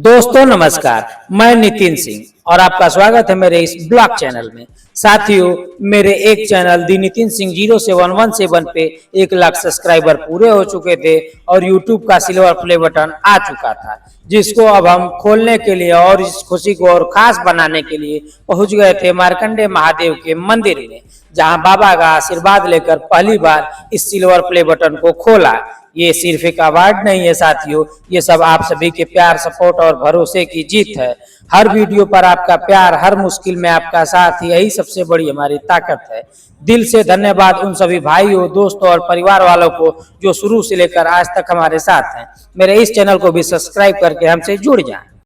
दोस्तों नमस्कार, मैं नितिन सिंह और आपका स्वागत है मेरे इस ब्लॉग चैनल में। साथियों, मेरे एक चैनल दी नितिन सिंह 07117 पे 1 लाख सब्सक्राइबर पूरे हो चुके थे और यूट्यूब का सिल्वर प्ले बटन आ चुका था, जिसको अब हम खोलने के लिए और इस खुशी को और खास बनाने के लिए पहुंच गए थे मार्कंडे महादेव के मंदिर में, जहां बाबा का आशीर्वाद लेकर पहली बार इस सिल्वर प्ले बटन को खोला। ये सिर्फ एक अवार्ड नहीं है साथियों, ये सब आप सभी के प्यार, सपोर्ट और भरोसे की जीत है। हर वीडियो पर आपका प्यार, हर मुश्किल में आपका साथ, यही सबसे बड़ी हमारी ताकत है। दिल से धन्यवाद उन सभी भाइयों, दोस्तों और परिवार वालों को जो शुरू से लेकर आज तक हमारे साथ हैं। मेरे इस चैनल को भी सब्सक्राइब करके हमसे जुड़ जाएं।